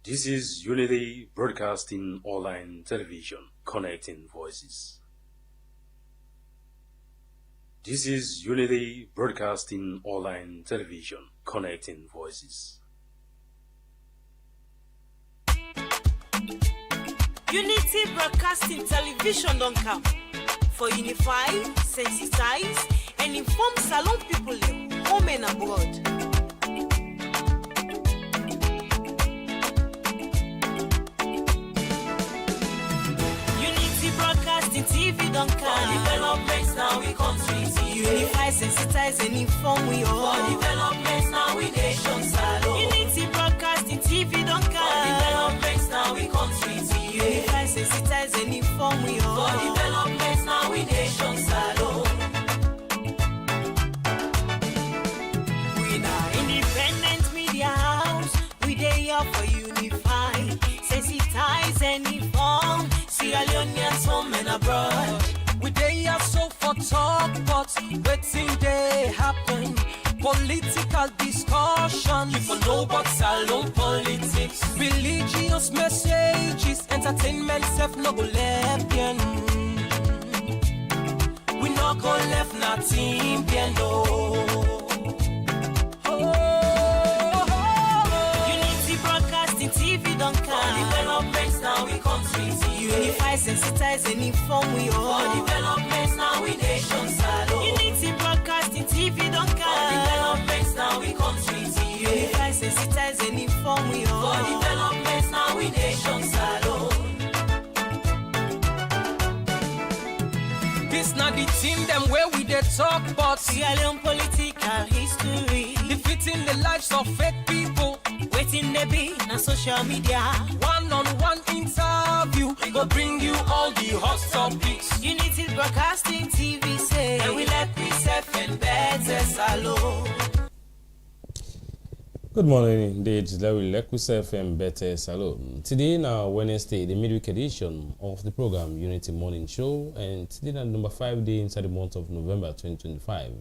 This is Unity Broadcasting Online Television, connecting voices. This is Unity Broadcasting Online Television, connecting voices. Unity Broadcasting Television don't come for unify, sensitize, and inform Salon people home and abroad. Unity Broadcasting TV don't come. For developments now we country TV. Unify, sensitize, and inform we all. For developments now we nation salon. Unity Broadcasting TV don't For come. developments now we country TV. Unify, sensitize, and inform we all. For developments now we nation salon. We now independent media house. We dey here for unify, sensitize, and inform. Sierra Leoneans home and abroad. We dey here so for talk, but wetin dey happen? Political discussion. You for know about salon politics. Religious messages, entertainment self no go left bien. We no go left nothing bien no. Unity Broadcasting TV don't For come. developments now we country TV. Unify, sensitize, and inform we For all. developments now we nation salon. Unity Broadcasting TV don't For come. developments now we country TV. Unify, sensitize, and inform we For all. developments now we nation salon. This na the team them where we dey talk, but Sierra Leone political history. defeating the lives of fake people. Waiting they be na social media. One-on-one interview, we go bring you all the hot topics. Unity Broadcasting TV say, And we let we self and better salon. Good morning, indeed. Larry Lekusef and Bete Salon. Today, now Wednesday, the midweek edition of the program Unity Morning Show, and today, the number 5 day inside the month of November 2025.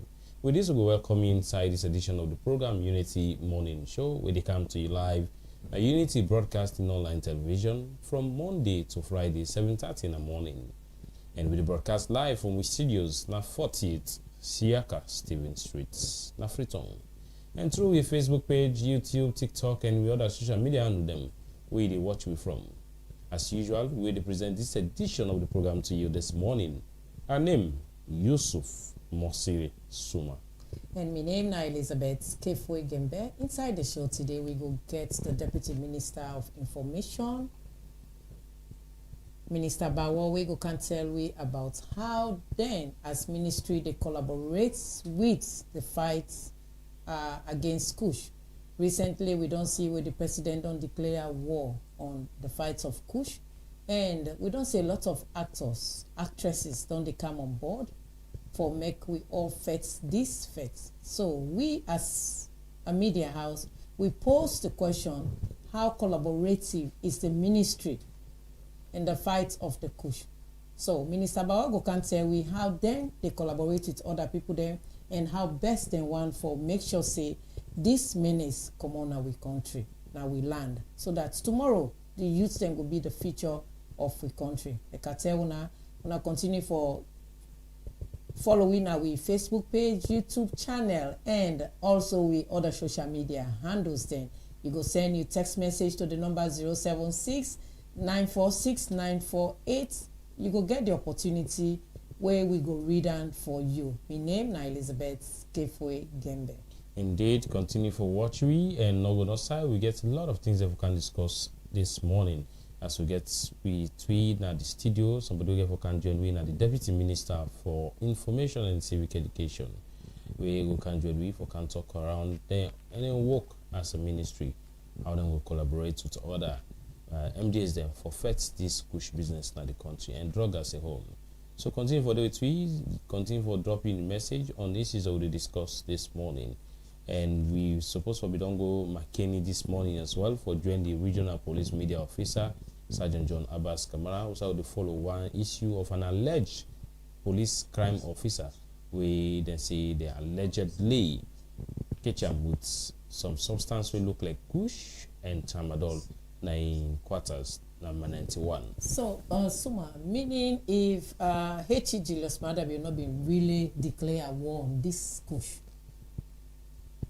With this, we welcome you inside this edition of the program Unity Morning Show, where they come to you live at Unity Broadcasting Online Television from Monday to Friday, 7:30 in the morning, and with the broadcast live from the studios na 40th Siaka Stephen Street, na Freetown. And through your Facebook page, YouTube, TikTok, and we other social media handle them, where they watch we from. As usual, we will present this edition of the program to you this morning. Our name, Yusuf Mosiri Suma. And my name now Elizabeth Kefwe Gembe. Inside the show today, we go get the Deputy Minister of Information, Minister Bawa. We go can tell we about how then, as ministry, they collaborate with the fight against Kush. Recently, we don't see where the president don't declare war on the fights of Kush, and we don't see a lot of actors, actresses don't they come on board for make we all face this fight. So we as a media house, we pose the question, how collaborative is the ministry in the fight of the Kush? So Minister Bawago can tell we how then they collaborate with other people there and how best they want for make sure say this menace come on our country, now we land, so that tomorrow the youth then will be the future of the country. I can tell una continue for following our Facebook page, YouTube channel, and also we other social media handles. Then you go send you text message to the number 076 946 948. You go get the opportunity where we go read and for you. My name na Elizabeth Kefwe Gembe. Indeed, continue for watch we and no go side. We get a lot of things that we can discuss this morning. As we tweet at the studio, somebody who can join me at the Deputy Minister for Information and Civic Education. We can join me for can talk around there and then work as a ministry. How then we collaborate with other MDs then for fight this Kush business in the country and drug as a whole. So continue for the tweet, continue for dropping a message on this is what we discussed this morning. And we supposed to be don't go McKinney this morning as well for joining the regional police media officer, Sergeant John Abbas Kamara, also to follow one issue of an alleged police crime officer. We then say they allegedly catch him with some substance will look like kush and tramadol 9 quarters, number 91. So, Suma, meaning if H.E. Julius Maada will not be really declare war on this push,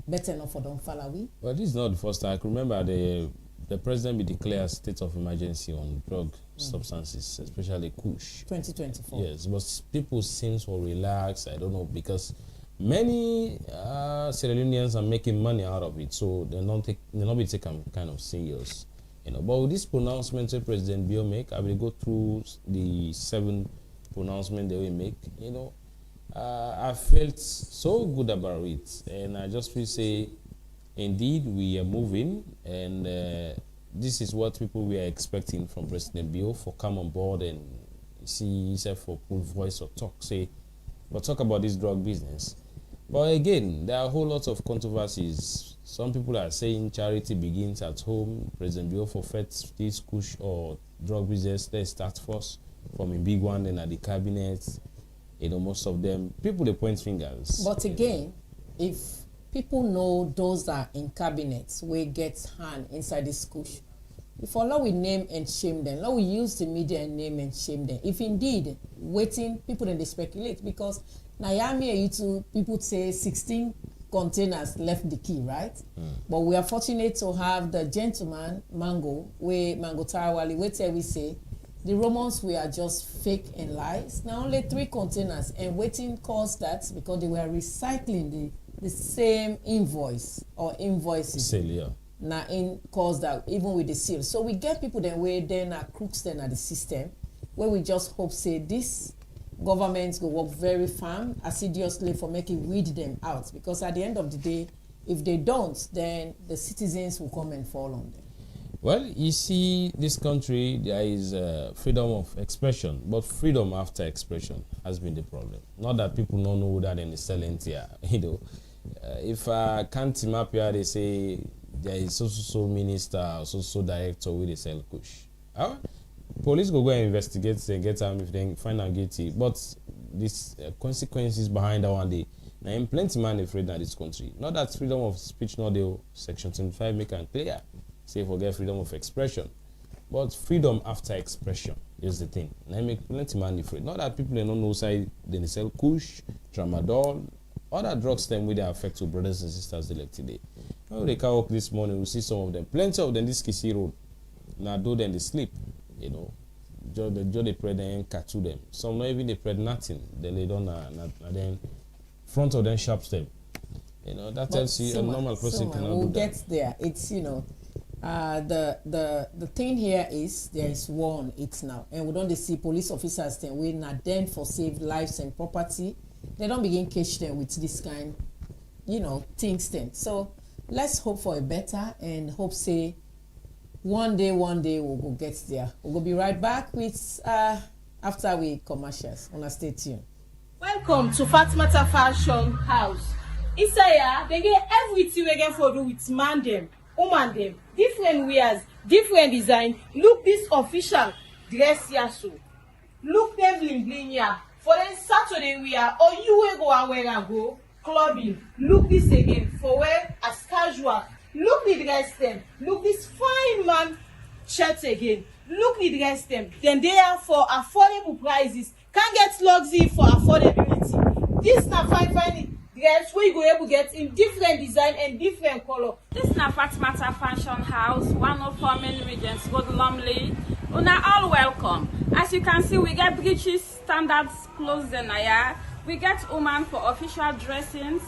better enough for Don Falawi? Well, this is not the first time. I can remember the president will declare state of emergency on drug substances, especially Kush. 2024. Yes, but people seem so relaxed. I don't know, because many Sierra Leoneans are making money out of it, so they're not be taken kind of serious. But with this pronouncement that President Bio make, I will go through the 7 pronouncements they will make. I felt so good about it, and I just will say, indeed, we are moving, and this is what people were expecting from President Bio for come on board and see himself for full voice or talk about this drug business. But again, there are a whole lot of controversies. Some people are saying charity begins at home. President Bio forfeits this Kush or drug business. Let's start first from a big one, then at the cabinet. Most of them, people, they point fingers. But again, if people know those that are in cabinets where get hand inside this Kush, if Allah will name and shame them, Allah will use the media and name and shame them. If indeed waiting, people then they speculate, because Naomi and YouTube, people say 16 containers left the key, right? But we are fortunate to have the gentleman Mango Tarawali, where we say the Romans were just fake and lies. Now only 3 containers, and waiting caused that because they were recycling the same invoice or invoices. Sale, yeah. Now in cause that even with the seal. So we get people then where then are crooks then at the system, where we just hope say this government will work very firm, assiduously for making weed them out. Because at the end of the day, if they don't, then the citizens will come and fall on them. Well, you see, this country, there is freedom of expression, but freedom after expression has been the problem. Not that people don't know that in the selling here. If I can't team up here, they say there is so minister, so director with the sell Kush. Police go and investigate and get them if they find out guilty. But these consequences behind that one day. Now, plenty man afraid in this country. Not that freedom of speech, not the Section 25 make it clear. Say forget freedom of expression, but freedom after expression is the thing. And I make plenty man afraid. Not that people don't know side they sell Kush, Tramadol, other drugs them with their affect to brothers and sisters like today. When they come up this morning, we see some of them, plenty of them this Kisi road. Now do then they sleep, they pray them catch them. Some not even they pray nothing. Then they don't and then front of them sharps them. That tells you a normal person cannot do that. We'll get there. It's the thing here is there is war on it now, and we don't see police officers then we not then for save lives and property. They don't begin catch them with this kind, things then. So let's hope for a better and hope say one day we'll go get there. We'll be right back with after we commercials. Stay tuned. Welcome to Fatmata Fashion House. Isaiah, they get everything we get for do with man them, woman them, different wears, different design. Look this official dress here so. Look them bling bling here. For then Saturday we are, or you will go and wear and go clubbing. Look this again for wear as casual. Look the dress them. Look this fine man shirt again. Look the dress them. Then they are for affordable prices. Can't get luxury for affordability. This na fine dress where you go able to get in different design and different color. This na Fatmata Fashion House, 104 Main Regents, Good Lumley. Una all welcome. As you can see, we get British standards clothes and we get woman for official dressings,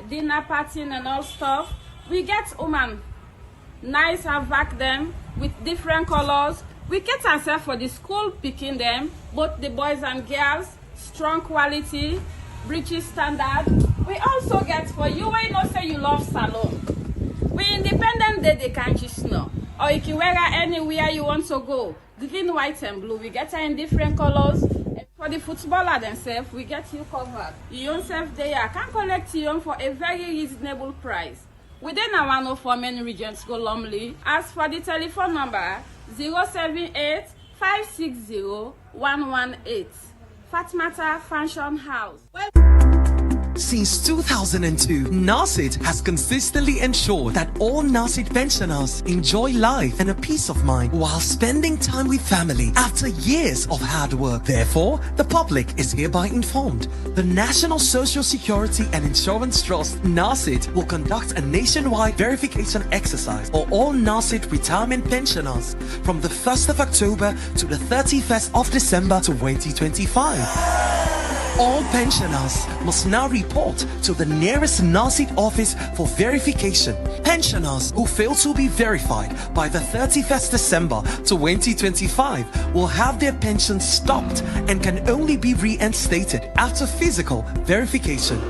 dinner party and all stuff. We get woman nice havac them with different colors. We get ourselves for the school picking them, both the boys and girls, strong quality, British standard. We also get for you when you say you love salon. We independent day they can't just know. Or you can wear her anywhere you want to go. Green, white, and blue. We get her in different colors. And for the footballer themselves, we get you covered. You yourself there can collect you for a very reasonable price. Within our 104 Main Regents, Go Lumley. As for the telephone number, 078 560 118. Fatmata Fashion House. Since 2002, NARSIT has consistently ensured that all NARSIT pensioners enjoy life and a peace of mind while spending time with family after years of hard work. Therefore, the public is hereby informed. The National Social Security and Insurance Trust, NARSIT, will conduct a nationwide verification exercise for all NARSIT retirement pensioners from the 1st of October to the 31st of December 2025. All pensioners must now report to the nearest NARSIT office for verification. Pensioners who fail to be verified by the 31st December 2025 will have their pensions stopped and can only be reinstated after physical verification.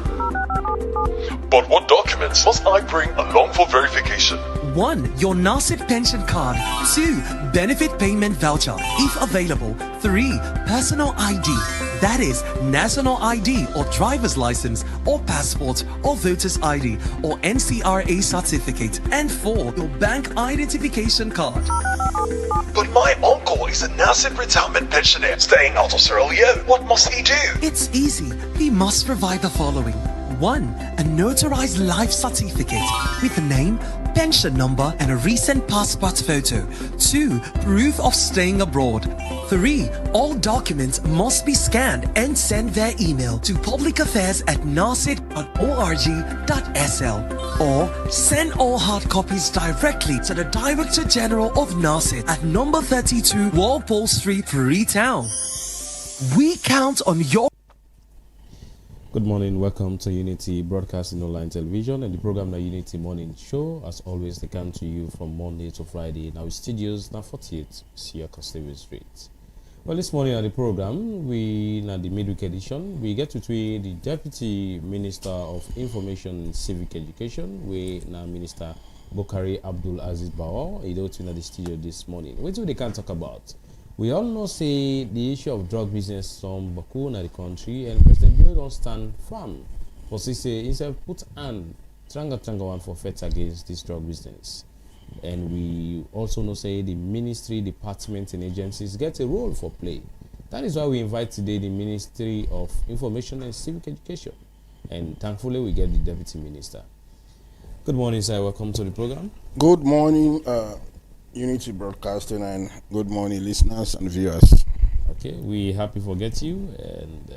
But what documents must I bring along for verification? 1. Your NARSIT pension card. 2. Benefit payment voucher, if available. 3. Personal ID. That is, national ID or driver's license or passport or voter's ID or NCRA certificate. And 4. Your bank identification card. But my uncle is a NARSIT retirement pensioner staying out of Sierra Leone. What must he do? It's easy. He must provide the following. 1. A notarized life certificate with the name, pension number and a recent passport photo. 2. Proof of staying abroad. 3. All documents must be scanned and sent via email to publicaffairs@narsit.org.sl or send all hard copies directly to the Director General of NARSIT at number 32 Walpole Street, Freetown. We count on your... Good morning, welcome to Unity Broadcasting Online Television and the program The Unity Morning Show. As always, they come to you from Monday to Friday in our studios, now 48 Siaka Street. Well, this morning at the program, in the midweek edition, we get to tweet the Deputy Minister of Information and Civic Education, now Minister Bokari Abdul Aziz Bawor, he don't in the studio this morning. What do they can talk about? We all know say the issue of drug business from Baku in the country, and President Bill don't stand firm. For say instead put an tranga one for fight against this drug business. And we also know say the ministry, departments and agencies get a role for play. That is why we invite today the Ministry of Information and Civic Education. And thankfully we get the Deputy Minister. Good morning, sir. Welcome to the program. Good morning, Unity Broadcasting, and good morning, listeners and viewers. Okay, we happy to get you, and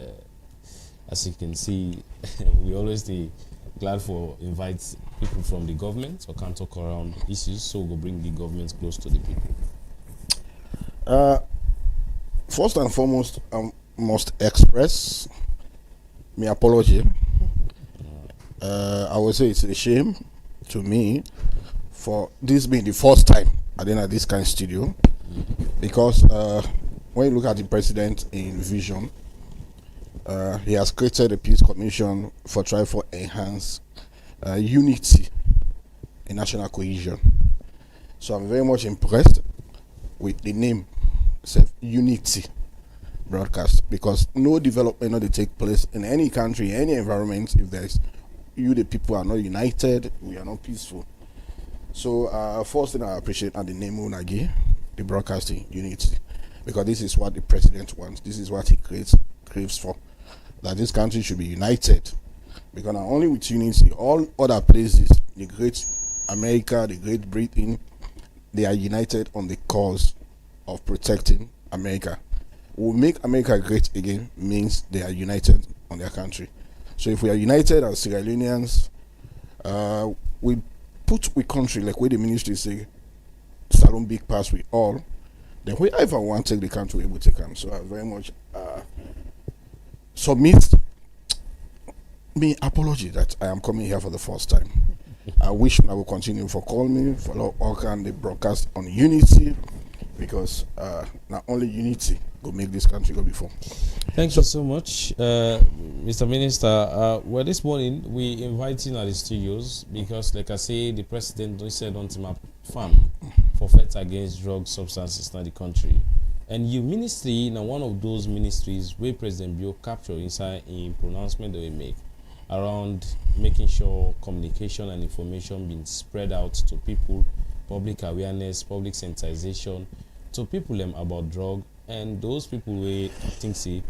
as you can see, we always glad for invite people from the government or can talk around issues, so we'll bring the government close to the people. First and foremost, I must express my apology. I would say it's a shame to me for this being the first time I didn't have this kind of studio, because when you look at the president in vision, he has created a peace commission for trying to enhance unity and national cohesion. So I'm very much impressed with the name, Unity Broadcast, because no development not take place in any country, any environment, if there's the people are not united, we are not peaceful. So first thing I appreciate are the name Unagi, the broadcasting unity, because this is what the president wants. This is what he craves for, that this country should be united. Because not only with unity, all other places, the great America, the great Britain, they are united on the cause of protecting America. Will make America great again means they are united on their country. So if we are united as Sierra Leoneans, we put we country like where the ministry say Salon big pass we all, then whoever want to take the country we will take them. So I very much submit me apology that I am coming here for the first time. I wish I will continue for call me for all kind of broadcast on unity, because not only unity will make this country go before. Thank you so much, Mr. Minister. Well, this morning we invite you at the studios because, like I say, the president said on team farm for fight against drug substances in the country, and your ministry now one of those ministries where President Bill captured inside in pronouncement that we make around making sure communication and information being spread out to people, public awareness, public sensitization to people about drug, and those people we think say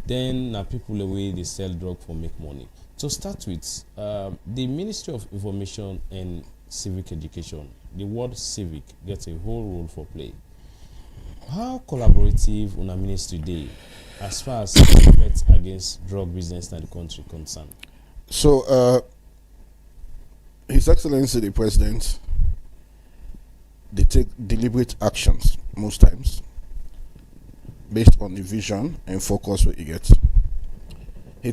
then people the way they sell drug for make money. To start with, the Ministry of Information and Civic Education, the word civic gets a whole role for play. How collaborative on a ministry day as far as threats against drug business in the country concerned? So, His Excellency the President, they take deliberate actions most times based on the vision and focus what he gets. He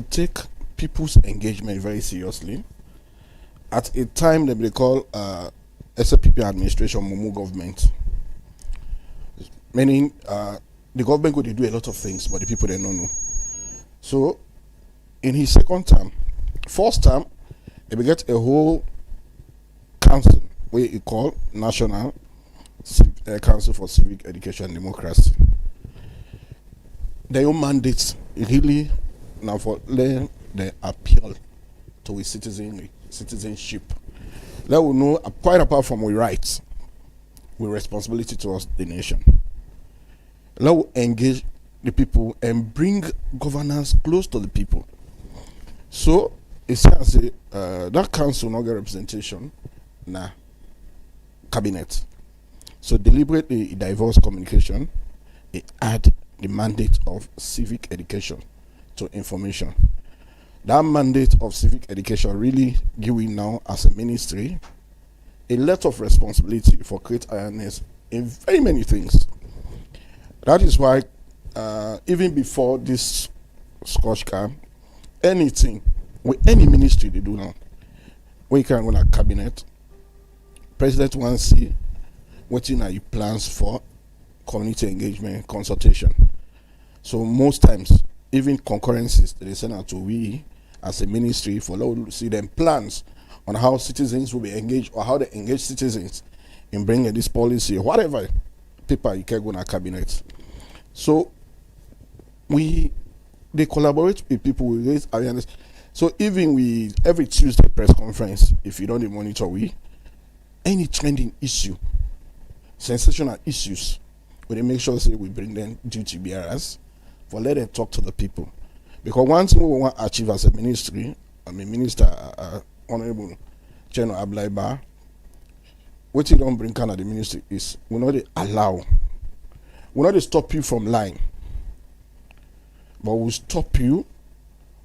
take people's engagement very seriously. At a time that they call SPP administration Mumu government, meaning the government could do a lot of things, but the people they don't know. So, in his second term, first term, they will get a whole council, where he call National Council for Civic Education and Democracy. Their own mandates really now for learn the appeal to a citizenship. Let we know, quite apart from we rights, we responsibility towards the nation. Let we engage the people and bring governance close to the people. So it's that council not get representation na cabinet. So deliberately diverse communication, it add the mandate of civic education to information. That mandate of civic education really giving now as a ministry a lot of responsibility for create awareness in very many things. That is why even before this Scotch camp, anything with any ministry they do now, we can go to cabinet, president wants to see what are your plans for community engagement, consultation. So most times, even concurrencies they send out to we as a ministry for to see them plans on how citizens will be engaged or how they engage citizens in bringing this policy, whatever paper you can go to cabinet. So they collaborate with people, we raise awareness. So even every Tuesday press conference, if you don't monitor any trending issue, sensational issues, we make sure we bring them duty bearers for let them talk to the people. Because one thing we want to achieve as a ministry, Minister Honorable General Ablaiba, what you don't bring Canada the ministry is we not stop you from lying, but we stop you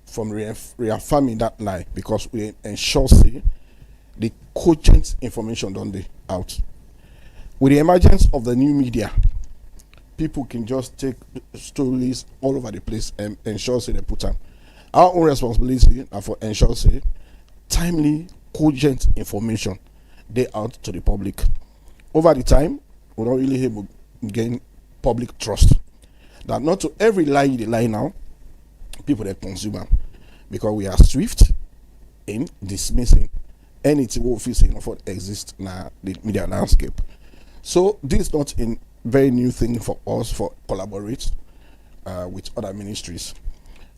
from reaffirming that lie because we ensure the cogent information don't they out. With the emergence of the new media, people can just take stories all over the place and ensure they put them. Our own responsibility are for ensure timely, cogent information they out to the public. Over the time, we don't really able to gain public trust. That not to every lie they lie now, people that consume them, because we are swift in dismissing anything we feel saying of what exists in the media landscape. So this is not a very new thing for us for collaborate with other ministries.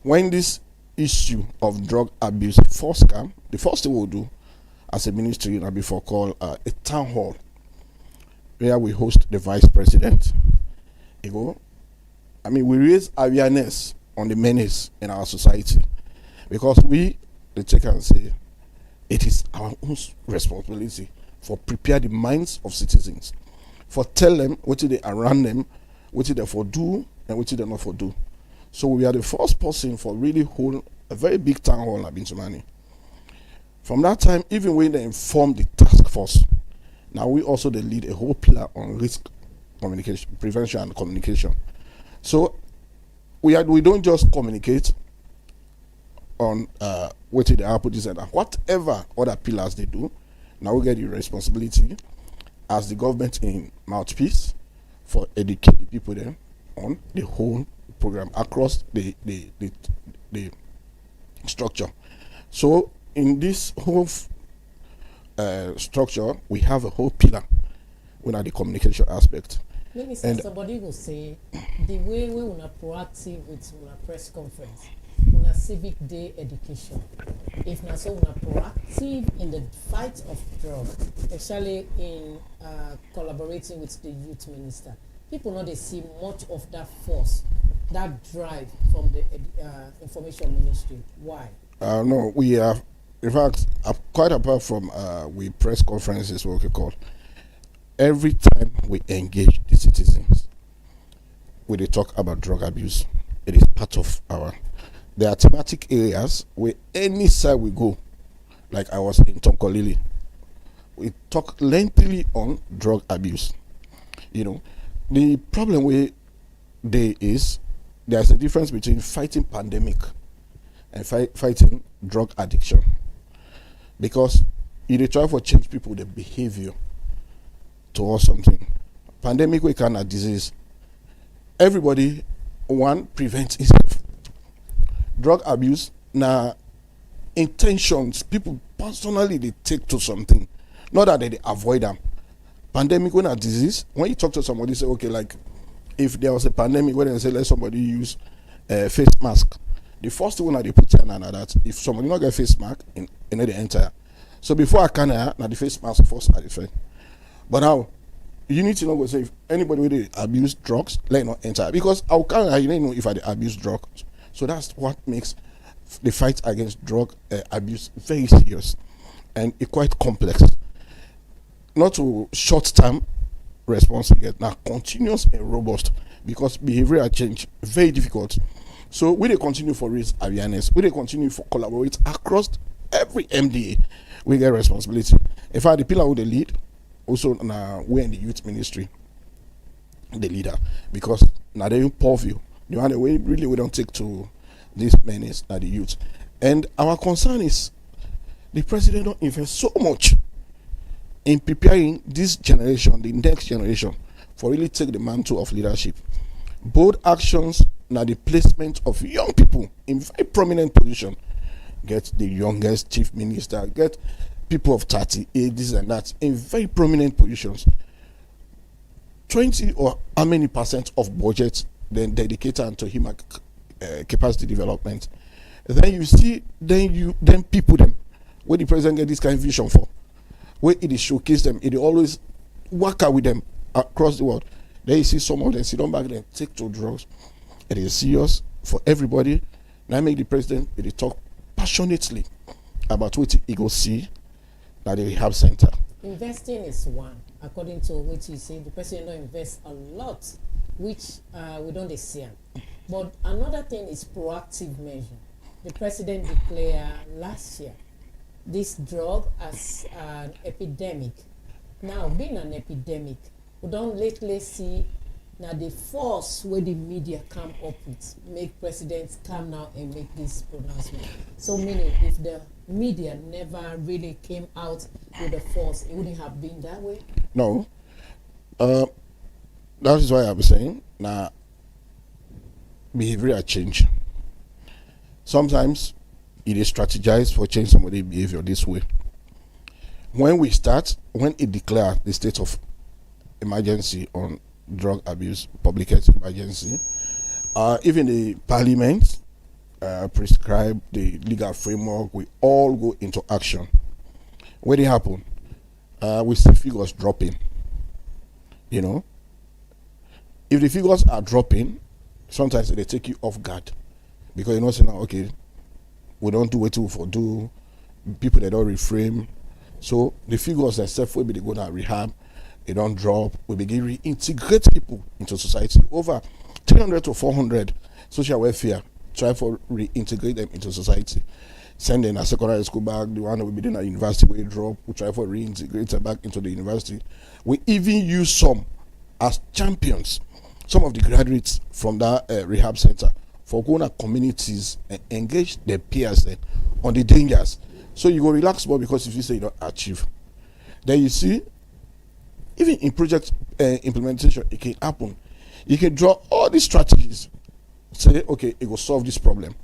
When this issue of drug abuse first come, the first thing we'll do as a ministry will be for call a town hall where we host the vice president. We raise awareness on the menace in our society because the check and say it is our own responsibility for prepare the minds of citizens, for tell them what they around them, what they for do and what they not for do. So we are the first person for really hold a very big town hall in Bintumani. From that time, even when they inform the task force, now we also they lead a whole pillar on risk communication, prevention and communication. So we don't just communicate on what they output this and that. Whatever other pillars they do, now we get the responsibility as the government in mouthpiece for educate the people there on the whole program across the structure. So in this whole structure, we have a whole pillar with the communication aspect. Maybe somebody will say the way we are proactive with our press conference, our civic day education. If not so, we are proactive in the fight of drug, especially in collaborating with the youth minister. People know they see much of that force that drive from the information ministry? Why? No, we are, in fact, quite apart from we press conferences, what we call, every time we engage the citizens, when they talk about drug abuse, it is part of there are thematic areas where any side we go, like I was in Tonkolili, we talk lengthily on drug abuse. You know, the problem with there's a difference between fighting pandemic and fighting drug addiction, because they try to change people the behavior towards something. Pandemic we cannot disease. Everybody prevents itself. Drug abuse now intentions people personally they take to something, not that they avoid them. Pandemic when a disease, when you talk to somebody, say okay, like if there was a pandemic when they say let somebody use a face mask, the first thing that they put in that if somebody not get face mask in the entire. So before I can now the face mask first side effect. But now you need to know say if anybody will abuse drugs, let it not enter, because how can I know if I abuse drugs? So that's what makes the fight against drug abuse very serious and quite complex. Not to short-term response again, now continuous and robust, because behavioral change very difficult. So we they continue for raise awareness, we they continue for collaborate across every MDA. We get responsibility. In fact, the pillar who they lead, also now we're in the youth ministry, the leader, because now they purview. The one way really we don't take to this menace at the youth. And our concern is the president don't invest so much in preparing this generation, the next generation, for really take the mantle of leadership. Bold actions now the placement of young people in very prominent position. Get the youngest chief minister, get people of 30, this and that in very prominent positions. 20 or how many percent of budget then dedicated to human capacity development. Then you see, then people them where the president get this kind of vision for, where it is showcase them, it always work out with them across the world. Then you see some of them sit down back and take to drugs. It is serious for everybody. Now make the president they talk passionately about what he go see at the rehab center. Investing is one, according to what you say. The president don't invest a lot, which we don't see. But another thing is proactive measure. The president declared last year this drug as an epidemic. Now, being an epidemic, we don't lately see now the force where the media come up with, make presidents come now and make this pronouncement. So meaning if the media never really came out with the force, it wouldn't have been that way? No. That is why I'm saying now behavioral change. Sometimes it is strategized for change somebody's behavior this way. When it declares the state of emergency on drug abuse, public health emergency, even the parliament prescribe the legal framework, we all go into action. When it happen, we see figures dropping. You know, if the figures are dropping, sometimes they take you off guard, because you know, say now, okay, we don't do what we for do, people that don't reframe. So the figures themselves will be they go to rehab, they don't drop, we begin reintegrate people into society. Over 300 to 400 social welfare try for reintegrate them into society. Send them a secondary school back, the one that will be doing at university where drop, we try for reintegrate them back into the university. We even use some as champions, some of the graduates from that rehab center, for going to communities and engage their peers on the dangers. So you go relax more, because if you say you don't achieve, then you see, even in project implementation, it can happen. You can draw all these strategies, say, okay, it will solve this problem.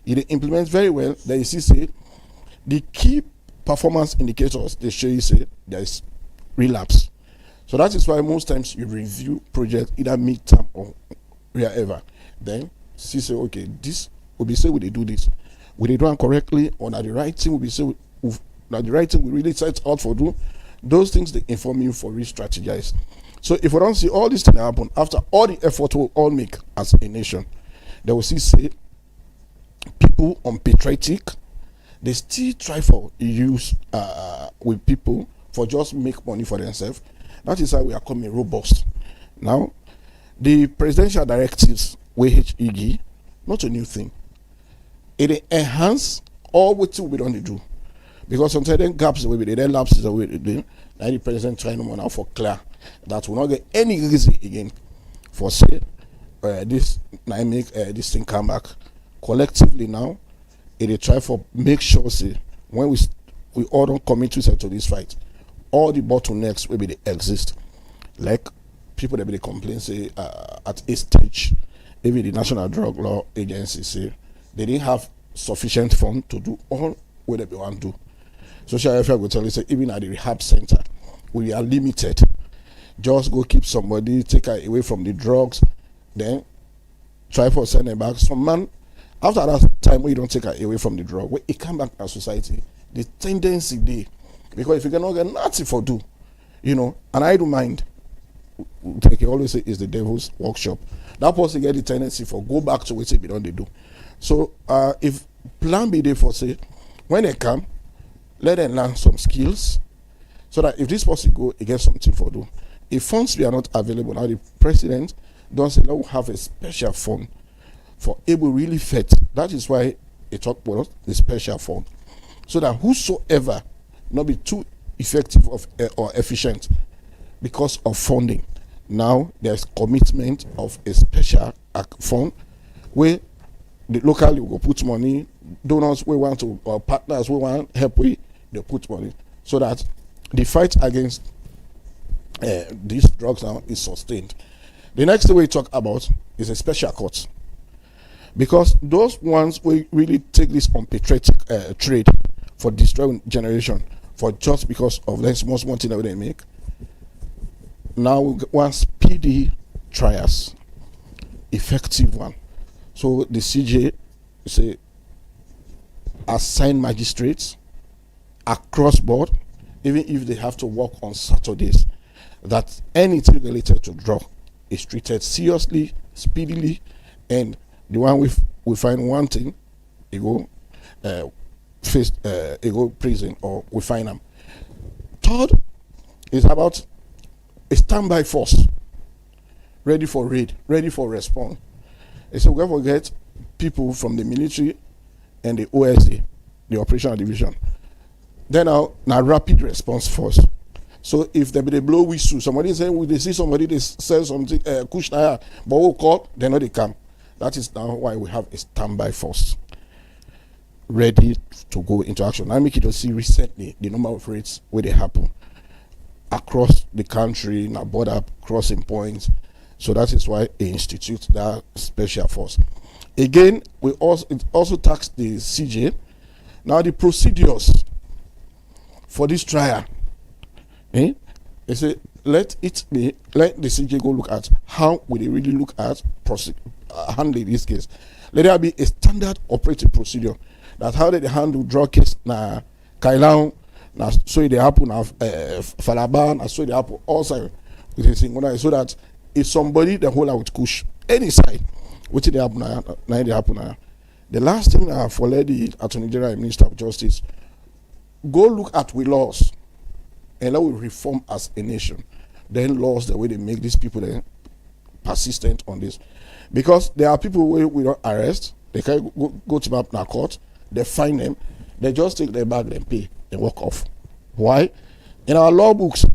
It implements very well. Then you see, say, the key performance indicators, they show you, say, there is relapse. So that is why most times you review project either mid-term or wherever. Then see, say, okay, this will be say, will they do this? Will they do it correctly? Or not the right thing will be say, not the right thing we really set out for do? Those things they inform you for re-strategize. So if we don't see all these things happen after all the effort we all make as a nation, they will see say people unpatriotic, they still try for use with people for just make money for themselves. That is how we are coming robust. Now, the presidential directives WHEG, not a new thing. It enhance all what we don't do. Because sometimes then gaps will be there, then lapses away there. Now the president trying to now for clear that will not get any reason again for say this now make this thing come back. Collectively now, it try for make sure say when we all don't commit to this fight, all the bottlenecks will be they exist. Like people that be they complain say at a stage, even the National Drug Law Agency say they didn't have sufficient funds to do all what they want to do. Social welfare will tell you say even at the rehab center, we are limited. Just go keep somebody, take her away from the drugs, then try for sending back. Some man, after that time when you don't take her away from the drug, when it come back to society, the tendency there, because if you cannot get nothing for do, you know, and I don't mind, like you always say, is the devil's workshop. That person get the tendency for go back to what they don't do. So if plan B there for say, when they come, let them learn some skills, so that if this person go, he gets something for do. If funds are not available, now the president don't say, let's have a special fund for able really fit. That is why he talk about the special fund, so that whosoever not be too effective or efficient because of funding. Now there's commitment of a special fund where the locally will put money, donors we want to, or partners we want help with, they put money, so that the fight against these drugs now is sustained. The next thing we talk about is a special court, because those ones we really take this unpatriotic trade for destroying generation for just because of less small thing that they make. Now we want speedy trials, effective one. So the CJ say assign magistrates across board, even if they have to work on Saturdays, that anything related to drug is treated seriously, speedily, and the one we find one thing, he go he go prison or we find them. Third is about a standby force, ready for raid, ready for response. So we have to get people from the military and the OSA, the operational division. Then now rapid response force. So if they be the blow whistle, somebody say they see somebody they sell something Kushnaya, but we'll call, they know they come. That is now why we have a standby force ready to go into action. I make it to see recently the number of raids where they happen across the country, now border crossing points. So that is why they institute that special force. Again, it also tax the CJ. Now the procedures for this trial, they say let the CJ go look at how will they really look at handling this case. Let there be a standard operating procedure. That's how they handle drug case na Kailan, na so they happen na Falaba, na so they happen also with a single, so that if somebody the whole out push any side, which they happen now they happen now. The last thing for the Attorney General and Minister of Justice, go look at we laws and let we reform as a nation. Then laws the way they make these people then persistent on this, because there are people we don't arrest, they can go to map na court, they find them, they just take their bag and pay and walk off. Why? In our law books,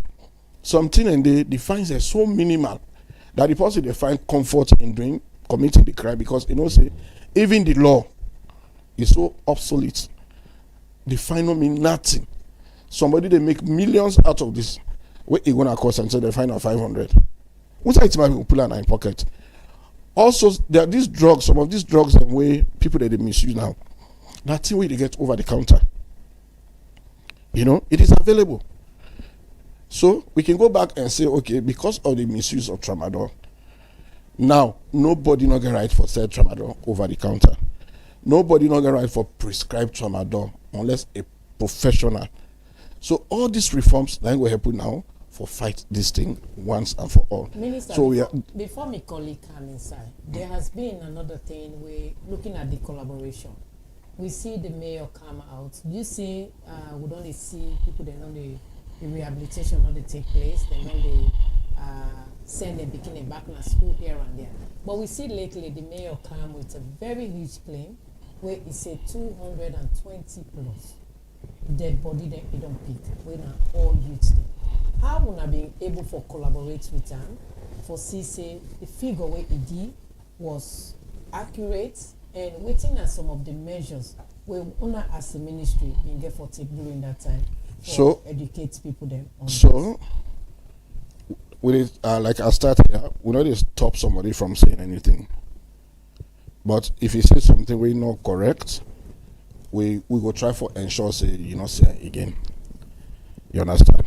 something and they define are so minimal that the person they find comfort in committing the crime, because you know say even the law is so obsolete. The fine don't mean nothing. Somebody they make millions out of this. What you gonna cost until they find out 500? What's that people pull out in pocket? Also, there are these drugs, some of these drugs and way people that they misuse now. Nothing way they get over the counter. You know, it is available. So we can go back and say, okay, because of the misuse of tramadol, now nobody not get right for sell tramadol over the counter. Nobody not get right for prescribed tramadol unless a professional. So all these reforms that will happen now for fight this thing once and for all. Minister, so before my colleague come inside, there has been another thing. We're looking at the collaboration. We see the mayor come out. You see, we don't see people, they know the rehabilitation not they take place. They know they send them beginning back to school here and there. But we see lately the mayor come with a very huge claim where he said 220 plus dead body that he don't pick. We're not all youths there. How would I be able to collaborate with them for say the figure where he did was accurate and waiting at some of the measures where una as a ministry being get for take during that time for educate people then on so with it, like I started here, we not just stop somebody from saying anything. But if he says something we not correct, we go try for ensure say you not say it again. You understand?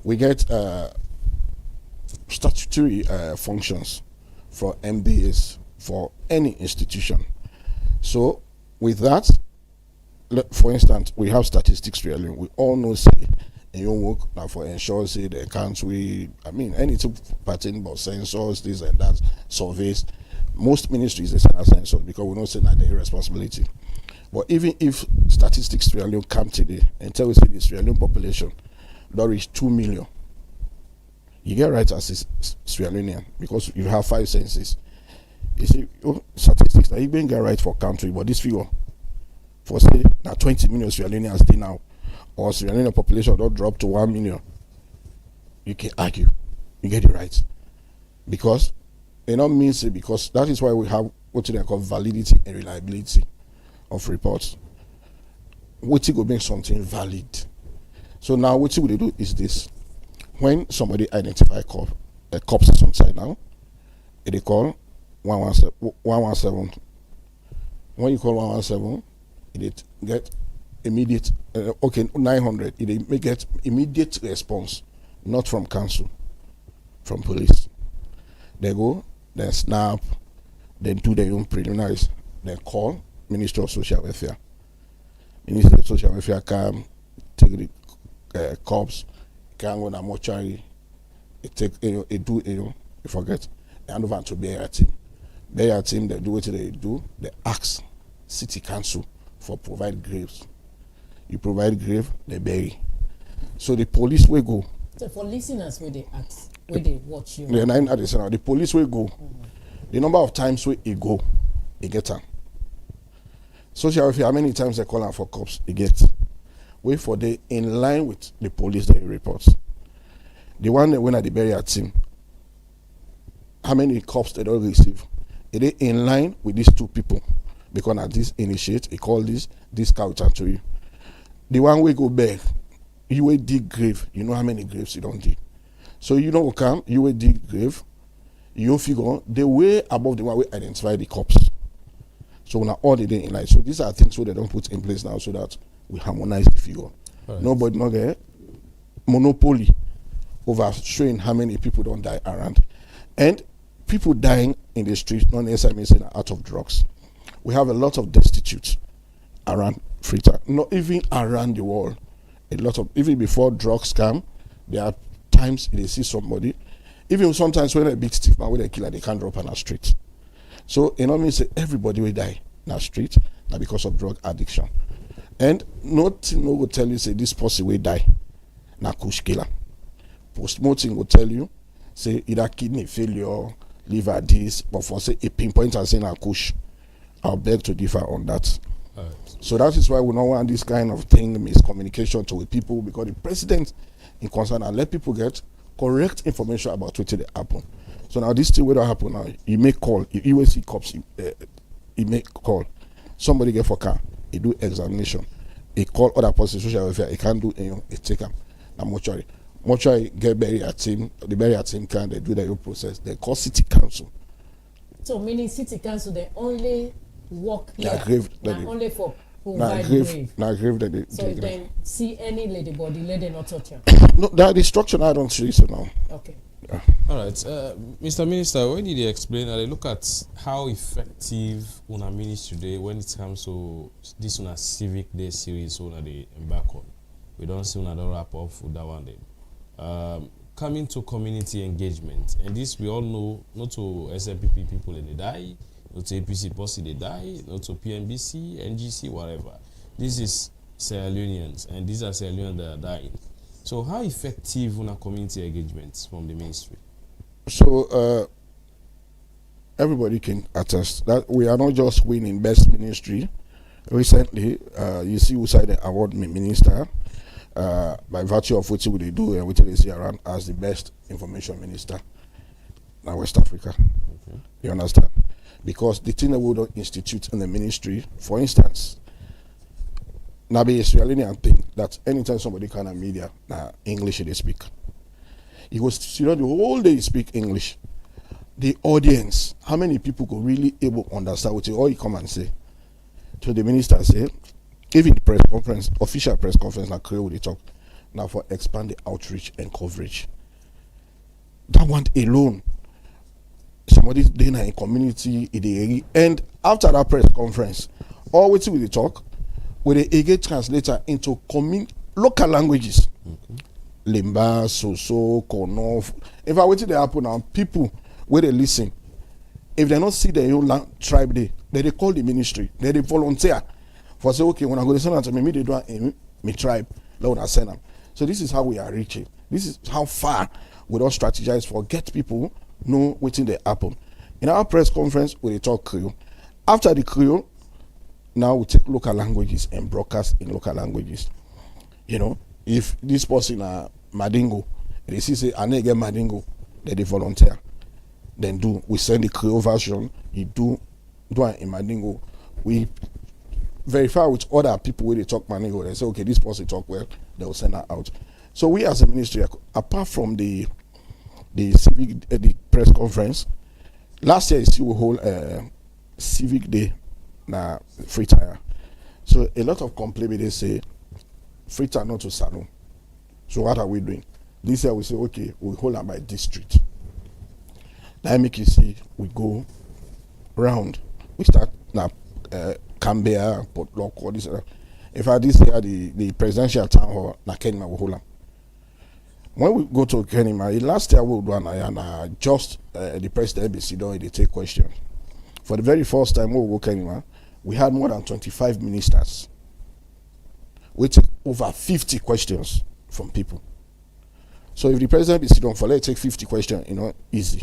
We get statutory functions for MDAs for any institution. So with that, for instance, we have statistics really. We all know say in your work now for ensure say the country, anything pertaining about sensors, this and that, surveys. Most ministries they send us sensors because we don't say that their responsibility. But even if statistics really come today and tell us the Sierra Leone population that reach 2 million, you get right as a Sierra Leonean because you have 5 census. You see, statistics that you been get right for country, but this figure for say now 20 million Sierra Leoneans stay now, or Sierra Leone population don't drop to 1 million. You can argue, you get it right, because it not means it, because that is why we have what they call validity and reliability of reports. What will make something valid? So now what we do is this: when somebody identify a corpse somewhere now, they call 117. When you call 117, it get immediate 900. It may get immediate response, not from council, from police. They go, then snap, then do their own preliminaries, then call Ministry of Social Welfare. Ministry of Social Welfare come take the corpse, can go to mortuary, you forget, and over to burial team. Burial team, they do what they do, they ask city council for provide graves. You provide grave, they bury. So the police will go. So for listeners where they ask, where they watch you. The police will go. The number of times where he go, he get them. Social welfare, how many times they call them for cops, he get. Wait for they in line with the police that he reports. The one that went at the burial team, how many cops they don't receive? It is in line with these 2 people. Because at this initiate, he call this counter to you. The one we go back, you will dig grave. You know how many graves you don't dig. So you don't come, you will dig grave, you figure the way above the one we identify the corpse. So now all the day in line. So these are things so they don't put in place now so that we harmonize the figure. Right. Nobody not get monopoly over showing how many people don't die around. And people dying in the streets, not necessarily saying out of drugs. We have a lot of destitutes around Freetown, not even around the world. A lot of, even before drugs come, there are times they see somebody, even sometimes when a big stiff man with a killer, they can't drop on our street. So, you know what I mean? Say everybody will die in our street, now because of drug addiction. And nothing will tell you, say this person will die, na kush killer. Post-mortem will tell you, say either kidney failure, liver this, but for say a pinpoint and say na kush. I'll beg to differ on that. Right. So that is why we don't want this kind of thing, miscommunication to with people, because the president in concern and let people get correct information about what they happen. So now this thing will happen now. You make call, you will see cops, he make call. Somebody get for car, he do examination. He call other persons, social welfare, he can't do anything, he take them. Now mortuary. Mortuary get burial team, the burial team can, they do their own process. They call city council. So meaning city council, they only work here, only for provide grave. That they, so if they see any lady body, let them not touch her. No, that the structure I don't see so now. Okay. Yeah. All right, Mr. Minister, when did you explain? They look at how effective una ministry today when it comes to this una civic day series una they embark on. We don't see una don't wrap up with that one day. coming to community engagement, and this we all know, not to SLPP people in the die, not to APC posse they die, not to PMBC, NGC, whatever. This is Sierra Leoneans, and these are Sierra Leoneans that are dying. So how effective on a community engagement from the ministry? So everybody can attest that we are not just winning best ministry. Recently, you see who side the award minister by virtue of what they do and what they see around as the best information minister in West Africa. Okay. You understand? Because the thing that we don't institute in the ministry, for instance, now be Australian thing that anytime somebody kind of media, English they speak. You go the whole day you speak English. The audience, how many people could really able to understand what you come and say? To the minister say, even the press conference, official press conference, like Creole, they talk now for expand the outreach and coverage. That one alone, somebody's doing in community in the area, and after that press conference, all what we talk, with the EG translator into local languages, Limba, Soso, Kono. If I wait till they happen now, people where they listen, if they not see their own tribe, they call the ministry, they volunteer for say, okay, when I go to send them to me they do me tribe, let I send them. So this is how we are reaching. This is how far we don't strategize for get people know what's in the happen. In our press conference, we talk Creole. After the Creole, now we take local languages and broadcast in local languages. You know, if this person Madingo, they see I need get Madingo, they volunteer. Then we send the Creole version, you do it in Madingo. We verify with other people where they talk Madingo. They say, okay, this person talk well, they will send her out. So we as a ministry, apart from the civic the press conference, last year we hold civic day na free tire. So a lot of complaints they say free tire not to salon. So what are we doing? This year we say, okay, we hold them by district. Now make you see, we go round. We start now Canberra, Port Locke, all this. In fact, this year the presidential town hall na Kenema we hold them. When we go to Kenema, last year we do and just the president ABC don't they take questions. For the very first time we go Kenema, we had more than 25 ministers. We take over 50 questions from people. So if the president is down for let's take 50 questions, easy.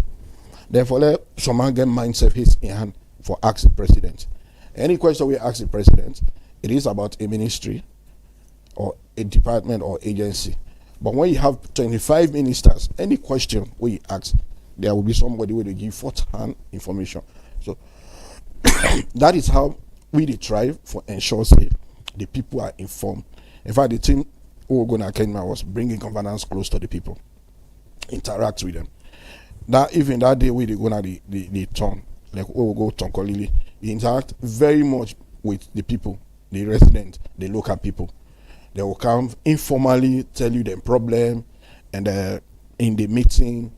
Therefore, let someone get mindset his in hand for ask the president. Any question we ask the president, it is about a ministry or a department or agency. But when you have 25 ministers, any question we ask, there will be somebody who will give first-hand information. So that is how we try for ensure say the people are informed. In fact, the team who were going to Kenya was bringing governance close to the people, interact with them. That even that day we go to the town, like we will go to Tonkolili, interact very much with the people, the residents, the local people. They will come informally tell you the problem, and in the meeting,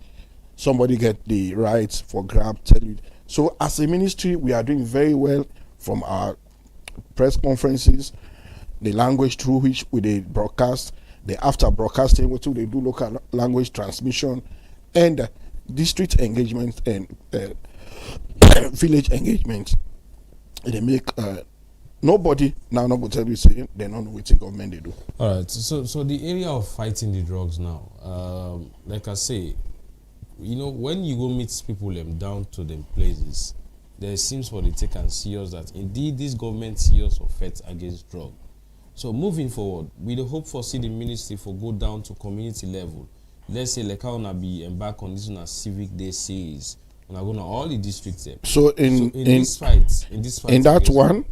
somebody get the rights for grab, tell you. So as a ministry, we are doing very well from our press conferences, the language through which we broadcast, the after broadcasting, which they do local language transmission, and district engagement and village engagement. They make nobody now not going to tell you say they don't know what the government they do. All right. So the area of fighting the drugs now, like I say, when you go meet people down to them places, there seems for the take and serious that indeed this government serious of fight against drug. So moving forward, we the hope for see the ministry for go down to community level. Let's say like how na be embark on this on a civic day series. When I go to all the districts there. So in this fight, in that one,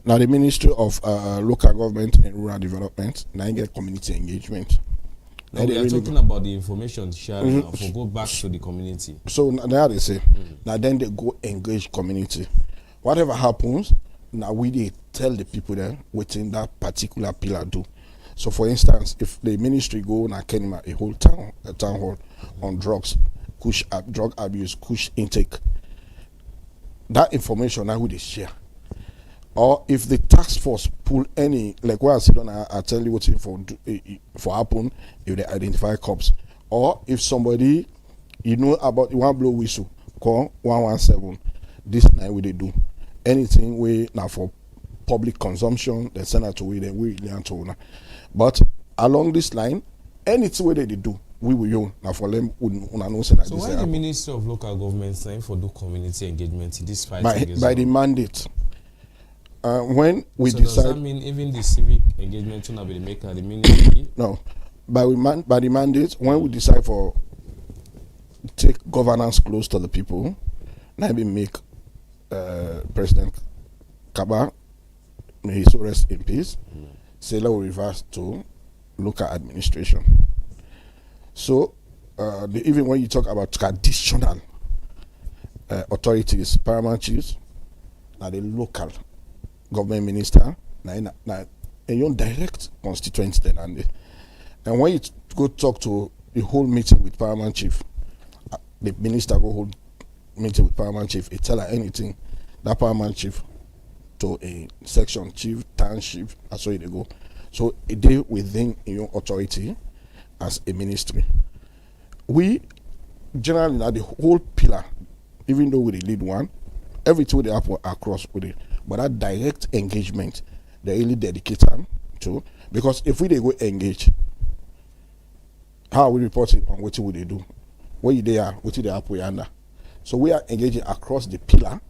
now the Ministry of Local Government and Rural Development now get community engagement. Now we are talking about the information sharing now for go back to the community. So now they say, now then they go engage community. Whatever happens, now we tell the people there within that particular pillar do. So for instance, if the ministry go na Kenema, a whole town hall on drugs, drug abuse, kush intake, that information now we share. Or if the task force pull any, like what I said on, I tell you what's for happen if they identify cops or if somebody you know about the one blow whistle, call 117. This night we they do anything we now for public consumption, they send it to we then we to. But along this line, anything where they do, we will own. Now for them, so why the Ministry of Local Government saying for do community engagement in this fight? By the mandate. When we so decide, does that mean even the civic engagement will not be the maker, the ministry? No, by the mandate, when we decide for take governance close to the people, now we make President Kaba, may he so rest in peace, say let we reverse to local administration. So even when you talk about traditional authorities, paramount chiefs, now the local government minister, now your direct constituents then and when you go talk to the whole meeting with paramount chief, the minister go hold meeting with paramount chief, he tell her anything, that paramount chief to a section chief, township, that's where they go. So it dey within your authority as a ministry. We generally now the whole pillar, even though we lead one, everything they happen across with it. But that direct engagement, they really dedicate them to, because if we they go engage, how are we reporting on what would they do? Where they are, what they happen under. So we are engaging across the pillar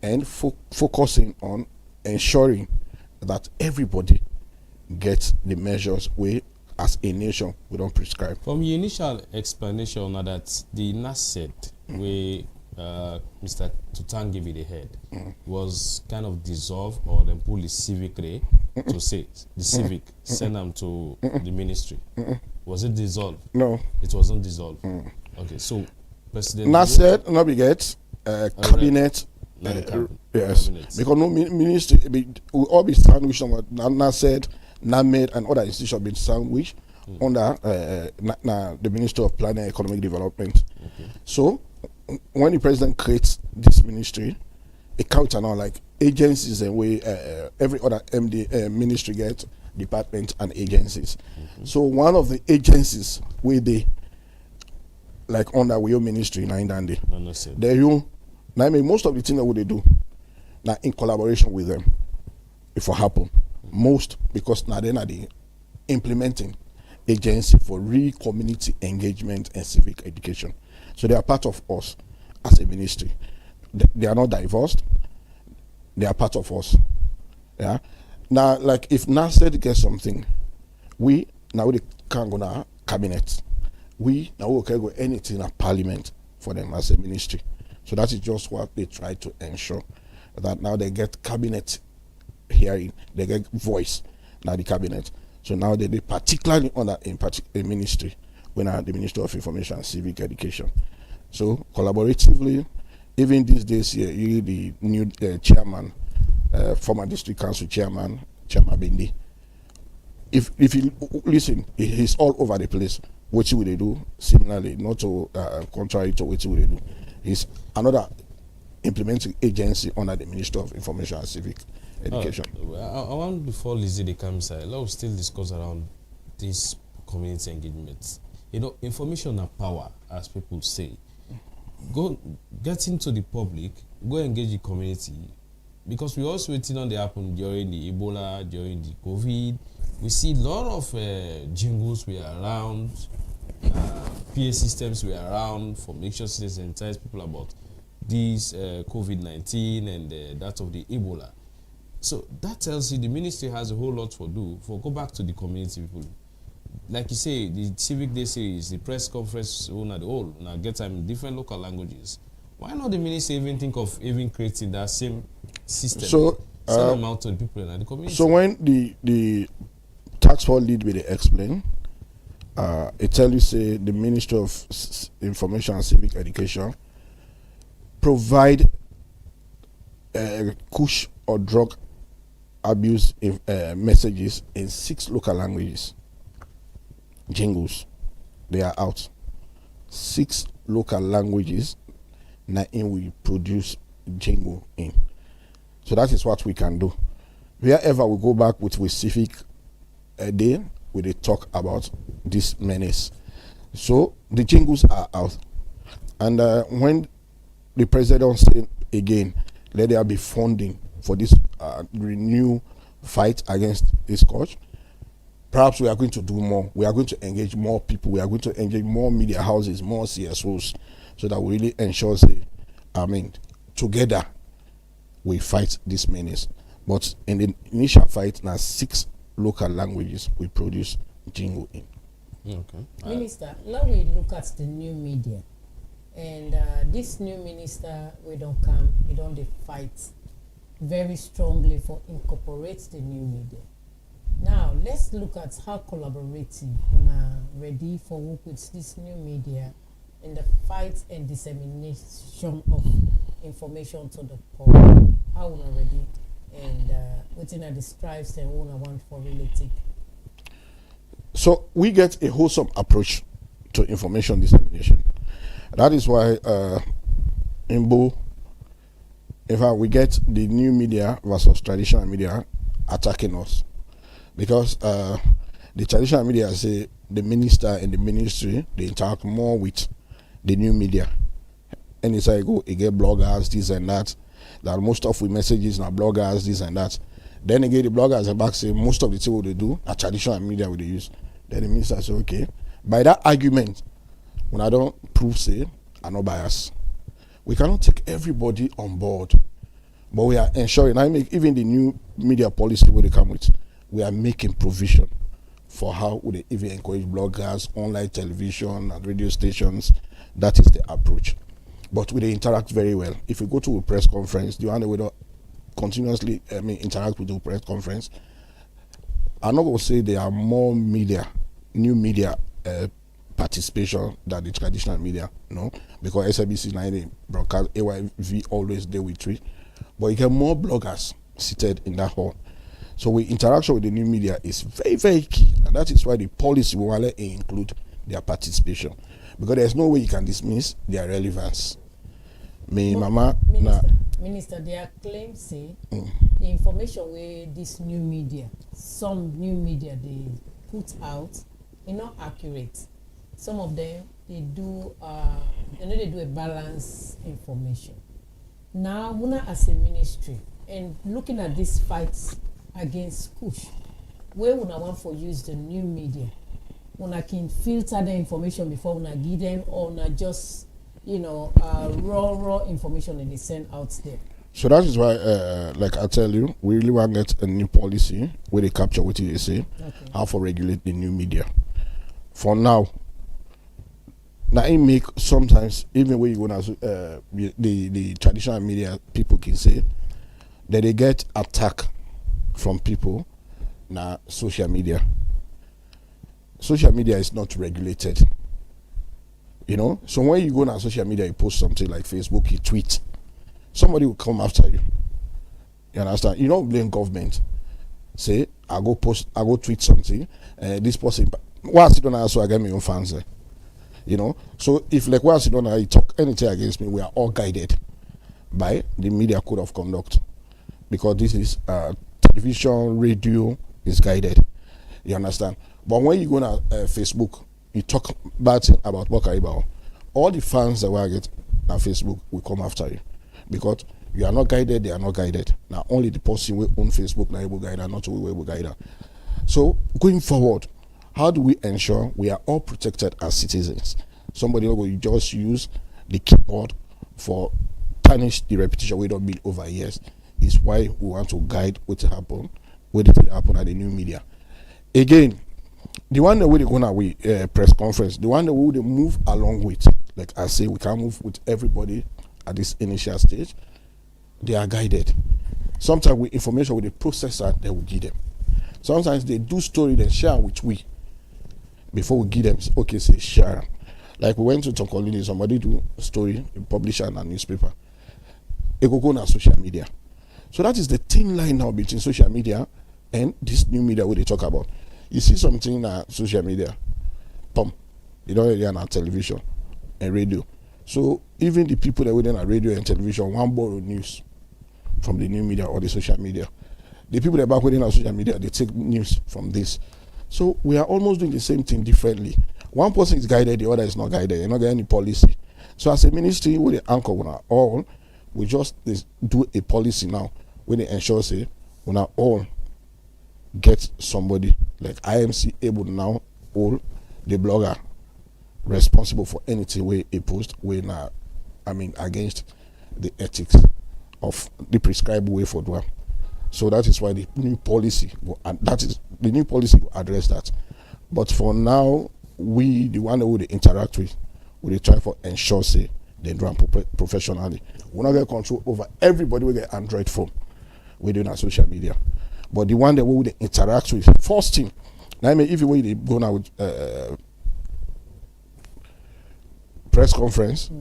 and focusing on ensuring that everybody gets the measures we as a nation we don't prescribe. From your initial explanation that the NASED where Mr. Tutan gave it the head was kind of dissolved, or then pull the civic ray to say the civic send them to the ministry. Was it dissolved? No, it wasn't dissolved. Okay, so President NASED not be get cabinet. Yes, cabinet. Because no ministry we all be sandwiched on NASED, NAMED, and other institutions been sandwiched under the Ministry of Planning and Economic Development. Okay. So when the president creates this ministry, it counts now like agencies and way every other ministry gets departments and agencies. So one of the agencies where they like under your ministry now there you now I mean most of the things that what they do now in collaboration with them if it happen most because now they're the implementing agency for real community engagement and civic education. So they are part of us as a ministry. They are not divorced. They are part of us. Yeah. Now, like if NASED gets something, we can't go now cabinet. We now we can go anything at parliament for them as a ministry. So that is just what they try to ensure, that now they get cabinet hearing, they get voice now the cabinet. So now they particularly under a ministry, when the Ministry of Information and Civic Education. So collaboratively, even these days here, you the new chairman, former district council chairman Bindi. If you listen, he's all over the place. What will they do? Similarly, not to contrary to what will they do. He's another implementing agency under the Ministry of Information and Civic Education. I want before Lizzie they come inside, let's still discuss around this community engagement. You know, information and power, as people say. Go get into the public, go engage the community, because we also waiting on the happen during the Ebola, during the COVID. We see a lot of jingles were around, PA systems were around for make sure to sensitize people about this COVID-19 and that of the Ebola. So that tells you the ministry has a whole lot to do for go back to the community people. Like you say, the Civic Day series, the press conference, the whole, now get time in different local languages. Why not the ministry even think of even creating that same system? So, send them out to the people in the community. So when the task force lead will explain, it tell you say the Ministry of Information and Civic Education provide kush or drug abuse messages in 6 local languages. Jingles, they are out. 6 local languages. Now we produce jingle in. So that is what we can do. Wherever we go back with civic day, we they talk about this menace. So the jingles are out. And when the president said again, let there be funding for this renewed fight against this scourge, perhaps we are going to do more. We are going to engage more people. We are going to engage more media houses, more CSOs, so that we really ensure, together we fight this menace. But in the initial fight, now 6 local languages we produce jingle in. Okay. Minister, now we look at the new media. And this new minister, we don't come, we don't fight very strongly for incorporate the new media. Now, let's look at how collaborative we are ready for work with this new media in the fight and dissemination of information to the public. How we are ready and within the strives and we want for related. So we get a wholesome approach to information dissemination. That is why in fact, we get the new media versus traditional media attacking us. Because the traditional media say the minister and the ministry, they interact more with the new media. And it's like, you get bloggers, this and that most of the messages are bloggers, this and that. Then again, the bloggers are back saying most of the things they do are traditional media they use. Then the minister say, okay. By that argument, when I don't prove, say, I'm not biased, we cannot take everybody on board. But we are ensuring, even the new media policy where they come with, we are making provision for how would they even encourage bloggers, online television and radio stations. That is the approach. But we interact very well. If you go to a press conference, the one we don't continuously interact with the press conference, I'm not going to say there are more media, new media participation than the traditional media, no, because SABC 9 broadcast, AYV always there with 3, but you get more bloggers seated in that hall. So the interaction with the new media is very, very key, and that is why the policy will want to include their participation, because there's no way you can dismiss their relevance. Minister, their claims say the information where this new media, some new media they put out, is not accurate. Some of them they do they do a balanced information. Now, Muna as a ministry and looking at these fights against Kush, where Muna want for use the new media, Muna can filter the information before Muna give them, or Muna just raw information that they send out there. So that is why, like I tell you, we really want to get a new policy where they capture what they say, how to regulate the new media. For now it make sometimes, even when you go to the traditional media, people can say that they get attack from people na social media. Social media is not regulated. So when you go on social media, you post something like Facebook, you tweet, somebody will come after you. You understand? You don't blame government. Say, I go tweet something, this person, why I don't also I get my own fans there. So if like why I don't I talk anything against me, we are all guided by the media code of conduct, because this is television, radio is guided. You understand? But when you go on Facebook, you talk bad thing about Bokaribao, all the fans that will get on Facebook will come after you, because you are not guided, they are not guided. Now only the person who own Facebook now able guide, not we able guide. So going forward, how do we ensure we are all protected as citizens? Somebody will just use the keyboard for tarnish the reputation we don't build over years. Is why we want to guide what happen at the new media. Again, the one that we're gonna press conference, the one that we would move along with, like I say, we can move with everybody at this initial stage. They are guided. Sometimes with information with the processor, they will give them. Sometimes they do story, they share with we. Before we give them, okay, say share. Like we went to Tonkolini, somebody do a story, publisher and a newspaper. It go on social media. So that is the thin line now between social media and this new media where they talk about. You see something on social media, you don't hear on television and radio. So even the people that were on radio and television want borrow news from the new media or the social media. The people that are back within our social media, they take news from this. So we are almost doing the same thing differently. one person is guided, the other is not guided. You're not getting any policy. So as a ministry, with the anchor on our own, we just do a policy now where they ensure say when our all get somebody like IMC able to now hold the blogger responsible for anything where he post when against the ethics of the prescribed way for doing. So that is why the new policy will address that. But for now, we the one that we interact with, we try for ensure say they do professionally. We're not get control over everybody with get Android phone. We do on social media. But the one that we would interact with, first thing, I mean, if you wait, go now with press conference,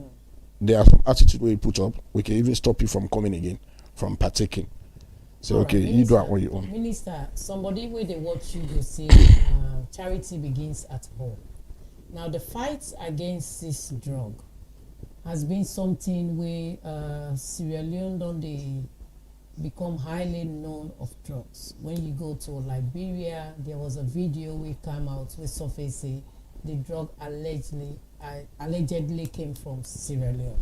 there are some attitude where you put up, we can even stop you from coming again, from partaking. So, okay, Minister, you do it on your own. Minister, somebody where they watch you, they say charity begins at home. Now, the fight against this drug has been something where Sierra Leone don't they become highly known of drugs. When you go to Liberia, there was a video we came out with surface say the drug allegedly came from Sierra Leone.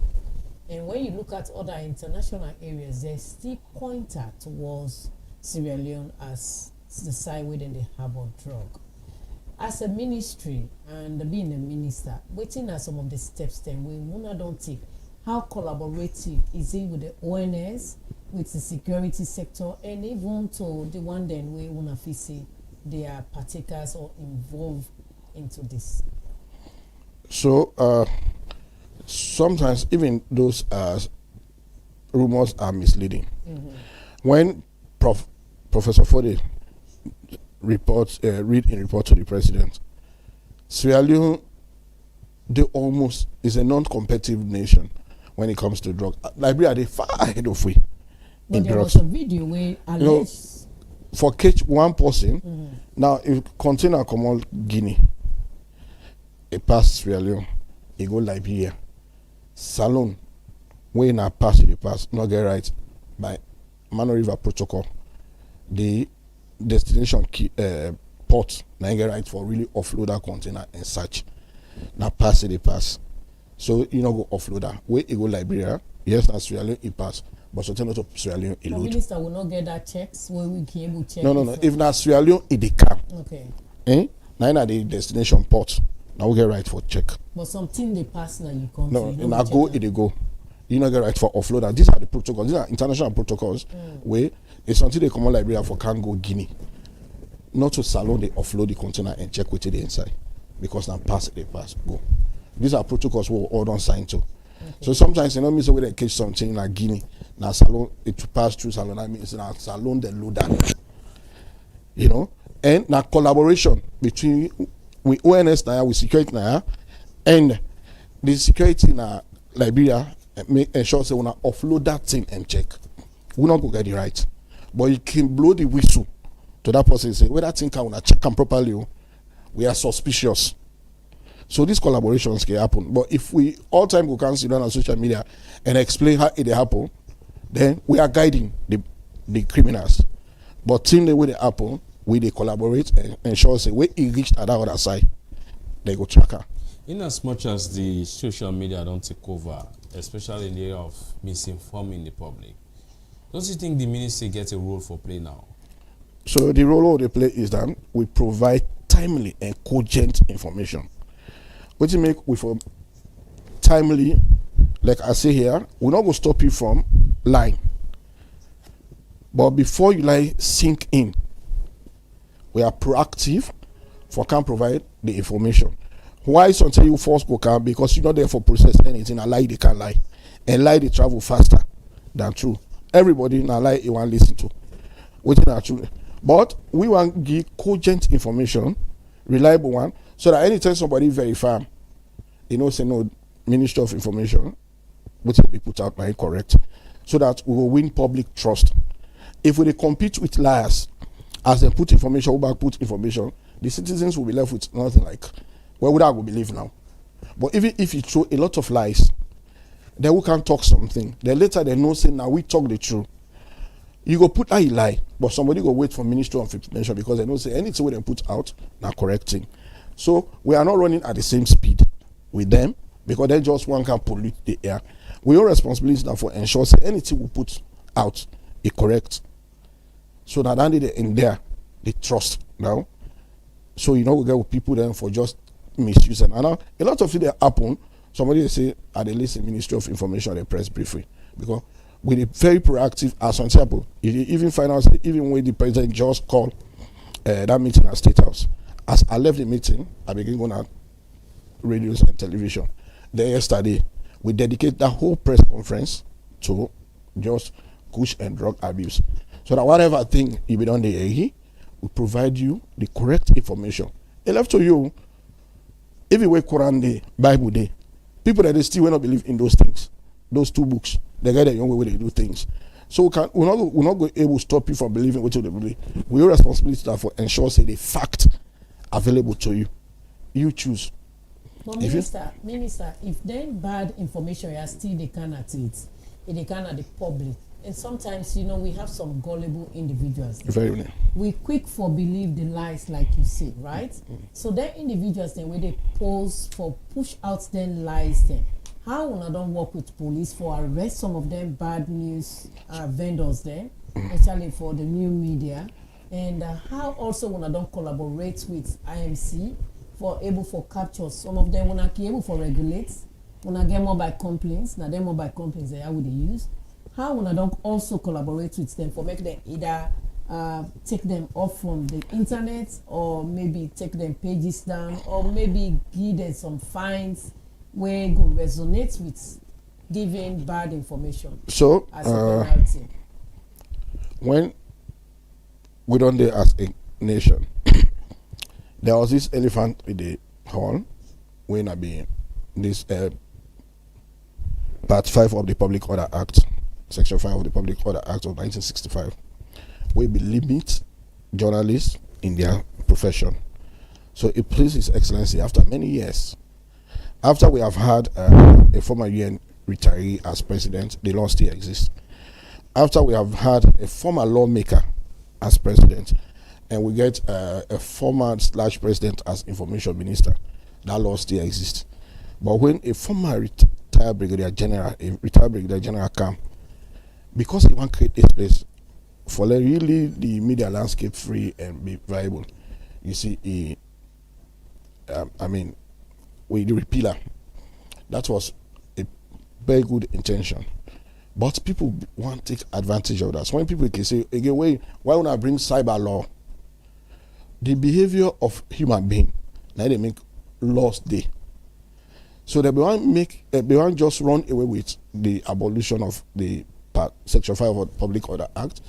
And when you look at other international areas, they still pointer towards Sierra Leone as the side where they harbor drug. As a ministry and being a minister, waiting at some of the steps then we wanna don't take. How collaborative is it with the ONS, with the security sector, and even to the one then we wanna see they are partakers or involved into this? So sometimes even those rumors are misleading. When Professor Fode read a report to the president, Sierra Leone, they almost is a non-competitive nation when it comes to drugs. Liberia, they far ahead of we in there drugs. Was a video where for catch one person, now if container come on Guinea, it pass Sierra Leone, it go Liberia, Salone, when I pass it, not get right by Mano River Protocol, the destination port, now get right for really offload that container and such. Now pass it, So you know go offload that. Where it go Liberia, yes, now Sierra Leone it pass. But so not to Sierra Leone it the load. minister will not get that checks where we can able check. No. If now Sierra Leone it they come. Okay. Now the destination port. Now we get right for check. But something they pass now you can't. No, and I go it they go. You not get right for offload. These are the protocols. These are international protocols where it's until they come on Liberia for can't go Guinea. Not to Salone they offload the container and check with it inside. Because now pass it, they pass. Go. These are protocols we all don't sign to. So sometimes you know me so when they catch something like Guinea, now Salone it to pass through Salone. I mean it's now Salone they load that. You know? And now collaboration between with ONS now, with security now, and the security now Liberia make ensure say we wanna offload that thing and check. We not go get it right. But you can blow the whistle to that person and say, well that thing can check them properly. We are suspicious. So these collaborations can happen. But if we all time go can sit down on social media and explain how it happen, then we are guiding the criminals. But till the way they happen, we they collaborate and ensure say when it reached at that other side, they go track her. In as much as the social media don't take over, especially in the area of misinforming the public, don't you think the ministry gets a role for play now? So the role of the play is that we provide timely and cogent information. What you make with a timely, like I say here, we're not going to stop you from lying. But before you lie, sink in. We are proactive for can provide the information. Why something you first go can? Because you're not there for process anything. A lie they can lie. And lie they travel faster than true. Everybody in a lie you want to listen to. Which is not true. But we want to give cogent information, reliable one, so that anytime somebody verify, you know, say no Ministry of Information, which will be put out by correct, so that we will win public trust. If we compete with liars, as they put information, we back put information, the citizens will be left with nothing like, where would I go believe now? But even if you throw a lot of lies, then we can talk something. Then later they know say now we talk the truth. You go put that lie, but somebody go wait for Ministry of Information because they know say anything we they put out now correcting. So we are not running at the same speed with them because they just one can pollute the air. We have responsibility now for ensure anything we put out is correct. So that they in there, they trust now. So you know we get with people then for just misuse and now a lot of things happen. Somebody say at the least Ministry of Information at a press briefing because with a very proactive as an example, even find out even when the president just called that meeting at State House. As I left the meeting, I began going at radios and television. Then yesterday, we dedicate that whole press conference to just kush and drug abuse. So that whatever thing you be done there, we provide you the correct information. It left to you, if you wake Quran Day, Bible Day, people that they still will not believe in those things, those two books, they get the young way they do things. So we're not going able to stop you from believing what you believe. We have responsibility for ensure say the fact available to you. You choose. But Minister, if then bad information you still they can at it, they can at the public. And sometimes, you know, we have some gullible individuals. Very. We quick for believe the lies, like you say, right? So then individuals then when they pose for push out then lies then. How when I don't work with police for arrest some of them bad news vendors there, especially for the new media, and how also when I don't collaborate with IMC for able for capture some of them when I be able for regulate, when I get mobile complaints, now them mobile complaints they how would they use? How when I don't also collaborate with them for make them either take them off from the internet or maybe take them pages down or maybe give them some fines where go resonate with giving bad information. So as a penalty. When we don't do as a nation, there was this elephant in the hall when I be this part 5 of the Public Order Act, Section 5 of the Public Order Act of 1965, we be limit journalists in their profession. So it pleased His Excellency after many years. After we have had a former UN retiree as president, the law still exists. After we have had a former lawmaker as president, and we get a former / president as information minister, that law still exists. But when a former retired brigadier general come, because he want to create this place for really the media landscape free and be viable, you see, with the repealer, that was a very good intention. But people want to take advantage of that. So when people can say, again, why would I bring cyber law? The behavior of human being, now they make laws day. So they want just run away with the abolition of the Section 5 of the Public Order Act.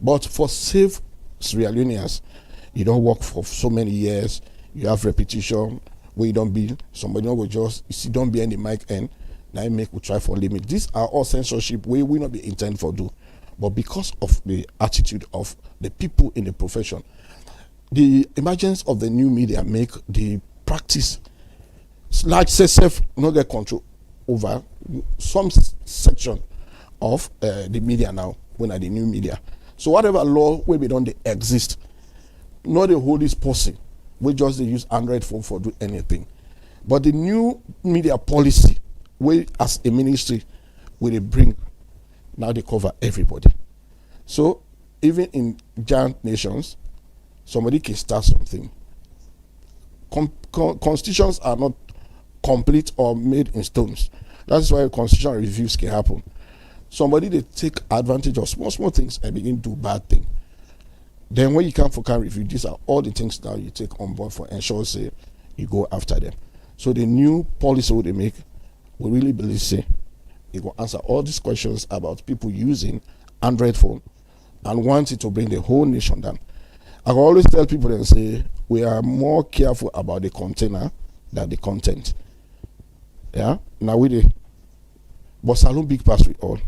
But for safe Sierra Leoneans, you don't work for so many years, you have repetition, where you don't be, somebody will just, you see, don't be in the mic and now make we try for limit. These are all censorship we will not be intended for do. But because of the attitude of the people in the profession, the emergence of the new media make the practice large self not get control over some section of the media now when are the new media. So whatever law will be done they exist, not the whole this person. We just they use Android phone for do anything. But the new media policy, we as a ministry, will they bring, now they cover everybody. So even in giant nations, somebody can start something. Constitutions are not complete or made in stones. That's why constitutional reviews can happen. Somebody they take advantage of small things and begin to do bad things. Then when you come for can review, these are all the things now you take on board for ensure say you go after them. So the new policy they make, we really believe say it will answer all these questions about people using Android phone and wanting to bring the whole nation down. I always tell people and say we are more careful about the container than the content. Yeah, now we do. But Salone big pass with all.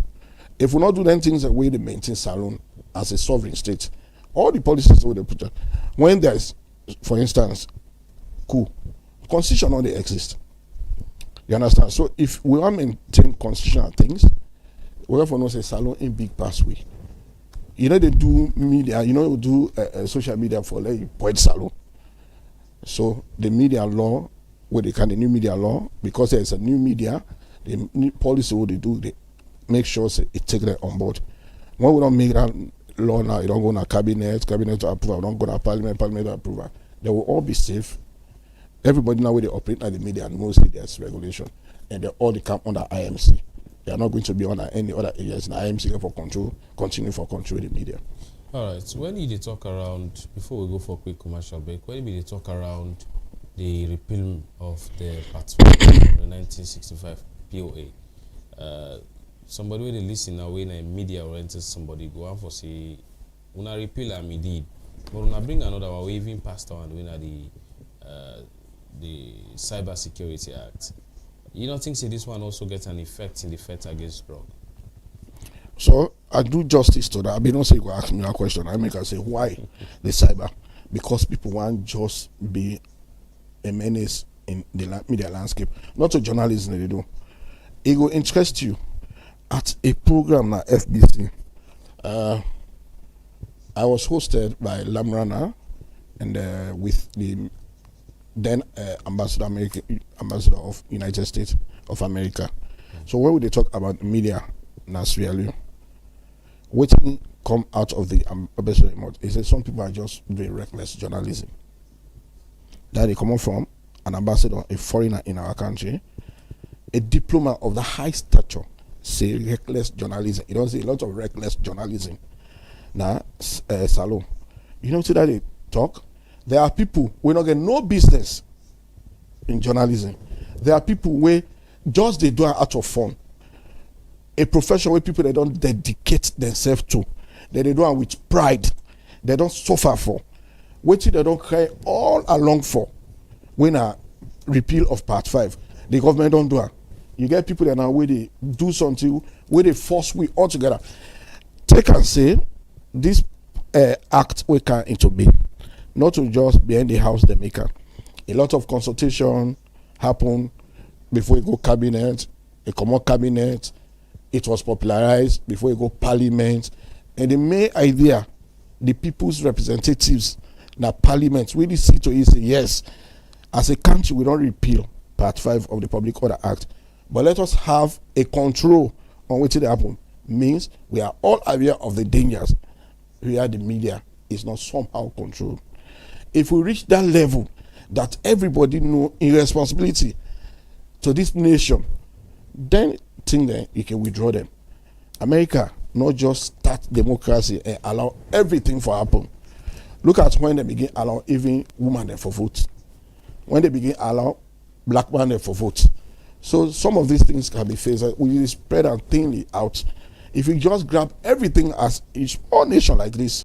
If we not do them things the way they maintain Salone as a sovereign state, all the policies they put on, when there's, for instance, constitution only exist. You understand? So if we want to maintain constitutional things, we have to know say Salone in big pass way. You know they do media, you know they do social media for like point Salone. So the media law, the new media law, because there's a new media, the new policy what they do, they make sure it take that on board. When we don't make that law now, it don't go to cabinet to approve, don't go to parliament to approve. They will all be safe. Everybody now where they operate at the media, and mostly there's regulation, and they all come under IMC. They are not going to be under any other areas. And IMC for control, continue for control the media. All right. So when you talk around, before we go for a quick commercial break, when you talk around the repeal of the Part 5 of the 1965 POA, somebody when they listen now when a media oriented somebody go on for say, when I repeal and me did, but when I bring another one, we even passed on when the Cyber Security Act. You don't think this one also gets an effect in the fight against drug? So I do justice to that. I mean, don't say you ask me a question. I make her say why the cyber, because people want just be a menace in the media landscape, not to journalism they do. It will interest you at a program like FBC. I was hosted by Lamrana and with the then ambassador of United States of America. So when they talk about media, Nasrialu, what come out of the ambassador remote is that some people are just doing reckless journalism. That they come from an ambassador, a foreigner in our country, a diplomat of the high stature, say reckless journalism. You don't see a lot of reckless journalism. Now, Salo, you know, that they talk. There are people who don't get no business in journalism. There are people where just they do it out of fun. A profession where people they don't dedicate themselves to, that they do it with pride, they don't suffer for, which they don't cry all along for. When a repeal of Part 5, the government don't do it. You get people that now where they do something, where they force we all together. Take and say this act we can into being. Not to just behind the house they make it. A lot of consultation happened before it go cabinet, a common cabinet. It was popularized before it go parliament. And the main idea, the people's representatives, now parliament, really see to it say, yes, as a country we don't repeal Part 5 of the Public Order Act, but let us have a control on what it happen. Means we are all aware of the dangers where the media is not somehow controlled. If we reach that level that everybody know in responsibility to this nation, then think that you can withdraw them. America not just start democracy and allow everything to happen. Look at when they begin allow even women for vote. When they begin allow black men for vote. So some of these things can be phased. We spread and thinly out. If we just grab everything as each all nation like this,